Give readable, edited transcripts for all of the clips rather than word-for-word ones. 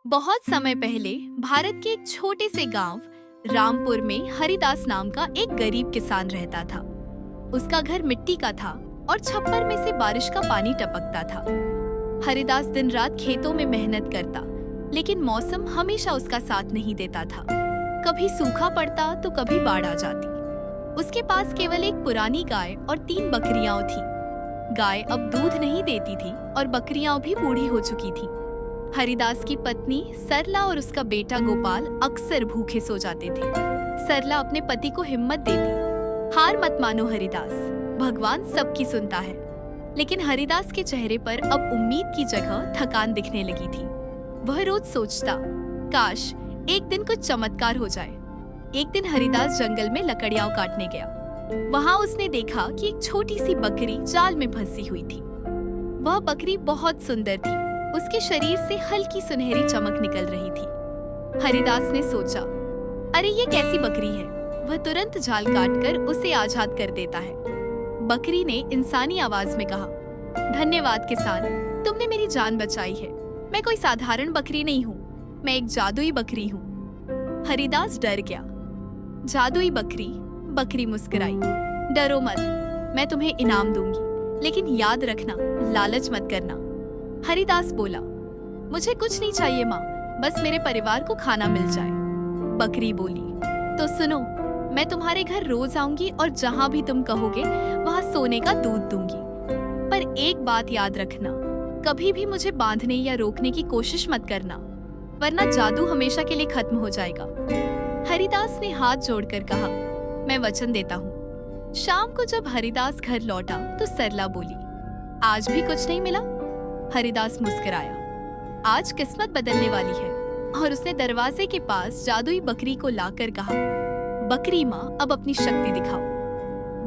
बहुत समय पहले भारत के एक छोटे से गांव रामपुर में हरिदास नाम का एक गरीब किसान रहता था। उसका घर मिट्टी का था और छप्पर में से बारिश का पानी टपकता था। हरिदास दिन रात खेतों में मेहनत करता, लेकिन मौसम हमेशा उसका साथ नहीं देता था। कभी सूखा पड़ता तो कभी बाढ़ आ जाती। उसके पास केवल एक पुरानी गाय और 3 बकरियां थीं। गाय अब दूध नहीं देती थी और बकरियां भी बूढ़ी हो चुकी थीं। हरिदास की पत्नी सरला और उसका बेटा गोपाल अक्सर भूखे सो जाते थे। सरला अपने पति को हिम्मत देती, हार मत मानो हरिदास, भगवान सबकी सुनता है। लेकिन हरिदास के चेहरे पर अब उम्मीद की जगह थकान दिखने लगी थी। वह रोज सोचता, काश एक दिन कुछ चमत्कार हो जाए। एक दिन हरिदास जंगल में लकड़ियां काटने गया। वहां उसने देखा कि एक छोटी सी बकरी जाल में फंसी हुई थी। वह बकरी बहुत सुंदर थी, उसके शरीर से हल्की सुनहरी चमक निकल रही थी। हरिदास ने सोचा, अरे ये कैसी बकरी है। वह तुरंत जाल काटकर उसे आजाद कर देता है। बकरी ने इंसानी आवाज में कहा, धन्यवाद किसान, तुमने मेरी जान बचाई है। मैं कोई साधारण बकरी नहीं हूँ, मैं एक जादुई बकरी हूँ। हरिदास डर गया। जादुई बकरी? बकरी मुस्कुराई, डरो मत, मैं तुम्हें इनाम दूंगी, लेकिन याद रखना, लालच मत करना। हरिदास बोला, मुझे कुछ नहीं चाहिए माँ, बस मेरे परिवार को खाना मिल जाए। बकरी बोली, तो सुनो, मैं तुम्हारे घर रोज आऊंगी और जहाँ भी तुम कहोगे वहाँ सोने का दूध दूंगी। पर एक बात याद रखना, कभी भी मुझे बांधने या रोकने की कोशिश मत करना, वरना जादू हमेशा के लिए खत्म हो जाएगा। हरिदास ने हाथ जोड़कर कहा, मैं वचन देता हूँ। शाम को जब हरिदास घर लौटा तो सरला बोली, आज भी कुछ नहीं मिला? हरिदास मुस्कुराया, आज किस्मत बदलने वाली है। और उसने दरवाजे के पास जादुई बकरी को लाकर कहा, बकरी माँ, अब अपनी शक्ति दिखाओ।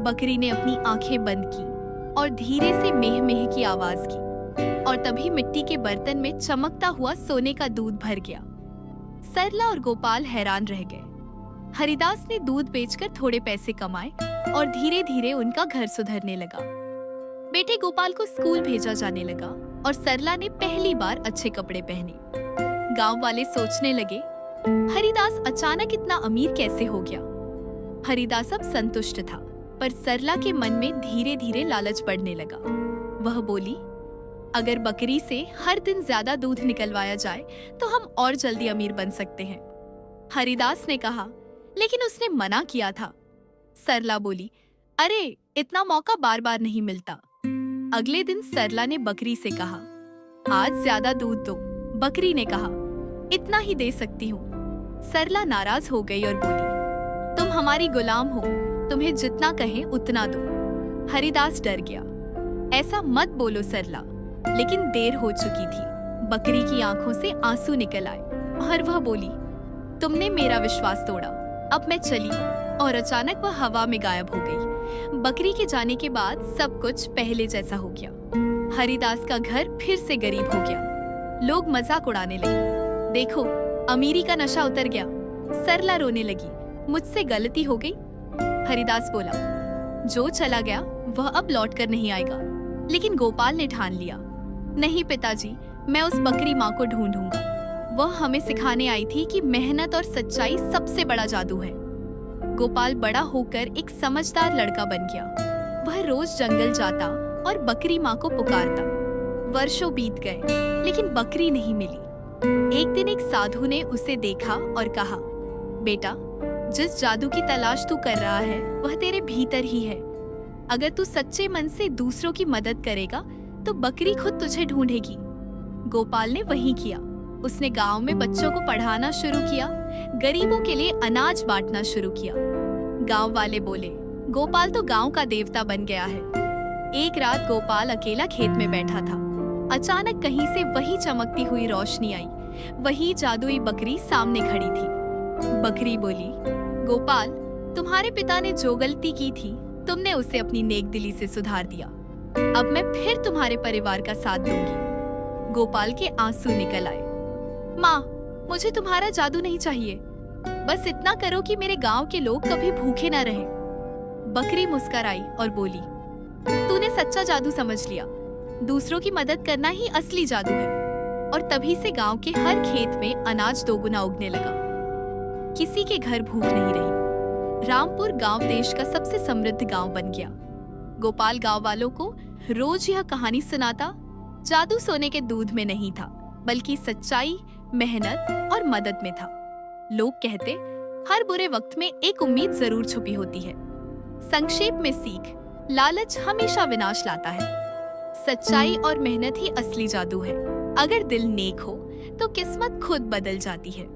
बकरी ने अपनी आंखें बंद की और धीरे से मेह मेह की आवाज की, और तभी मिट्टी के बर्तन में चमकता हुआ सोने का दूध भर गया। सरला और गोपाल हैरान रह गए। हरिदास ने दूध बेचकर थोड़े पैसे कमाए और धीरे धीरे उनका घर सुधरने लगा। बेटे गोपाल को स्कूल भेजा जाने लगा और सरला ने पहली बार अच्छे कपड़े पहने। गांव वाले सोचने लगे, हरिदास अचानक इतना अमीर कैसे हो गया। हरिदास अब संतुष्ट था, पर सरला के मन में धीरे धीरे लालच बढ़ने लगा। वह बोली, अगर बकरी से हर दिन ज्यादा दूध निकलवाया जाए तो हम और जल्दी अमीर बन सकते हैं। हरिदास ने कहा, लेकिन उसने मना किया था। सरला बोली, अरे इतना मौका बार बार नहीं मिलता। अगले दिन सरला ने बकरी से कहा, आज ज्यादा दूध दो। बकरी ने कहा, इतना ही दे सकती हूँ। सरला नाराज हो गई और बोली, तुम हमारी गुलाम हो, तुम्हें जितना कहें उतना दो। हरिदास डर गया। ऐसा मत बोलो सरला, लेकिन देर हो चुकी थी। बकरी की आंखों से आंसू निकल आए और वह बोली, तुमने मेरा विश्वास तोड़ा, अब मैं चली। और अचानक वह हवा में गायब हो गई। बकरी के जाने के बाद सब कुछ पहले जैसा हो गया। हरिदास का घर फिर से गरीब हो गया। लोग मजाक उड़ाने लगे, देखो अमीरी का नशा उतर गया। सरला रोने लगी, मुझसे गलती हो गई। हरिदास बोला, जो चला गया वह अब लौट कर नहीं आएगा। लेकिन गोपाल ने ठान लिया, नहीं पिताजी, मैं उस बकरी माँ को ढूंढूंगा। वह हमें सिखाने आई थी कि मेहनत और सच्चाई सबसे बड़ा जादू है। गोपाल बड़ा होकर एक समझदार लड़का बन गया। वह रोज जंगल जाता और बकरी माँ को पुकारता। वर्षों बीत गए, लेकिन बकरी नहीं मिली। एक दिन एक साधु ने उसे देखा और कहा, बेटा, जिस जादू की तलाश तू कर रहा है वह तेरे भीतर ही है। अगर तू सच्चे मन से दूसरों की मदद करेगा तो बकरी खुद तुझे ढूंढेगी। गोपाल ने वही किया। उसने गांव में बच्चों को पढ़ाना शुरू किया, गरीबों के लिए अनाज बांटना शुरू किया। गांव वाले बोले, गोपाल तो गांव का देवता बन गया है। एक रात गोपाल अकेला खेत में बैठा था। अचानक कहीं से वही चमकती हुई रोशनी आई। वही जादुई बकरी सामने खड़ी थी। बकरी बोली, गोपाल, तुम्हारे पिता ने जो गलती की थी तुमने उसे अपनी नेकदिली से सुधार दिया। अब मैं फिर तुम्हारे परिवार का साथ दूंगी। गोपाल के आंसू निकल आए। माँ, मुझे तुम्हारा जादू नहीं चाहिए, बस इतना करो कि मेरे गांव के लोग कभी भूखे न रहें। बकरी मुस्कुराई और बोली, तूने सच्चा जादू समझ लिया। दूसरों की मदद करना ही असली जादू है। और तभी से गांव के हर खेत में अनाज दोगुना उगने लगा। किसी के घर भूख नहीं रही। रामपुर गांव देश का सबसे समृद्ध गांव बन गया। गोपाल गांव वालों को रोज यह कहानी सुनाता, जादू सोने के दूध में नहीं था, बल्कि सच्चाई, मेहनत और मदद में था। लोग कहते, हर बुरे वक्त में एक उम्मीद जरूर छुपी होती है। संक्षेप में सीख, लालच हमेशा विनाश लाता है। सच्चाई और मेहनत ही असली जादू है। अगर दिल नेक हो तो किस्मत खुद बदल जाती है।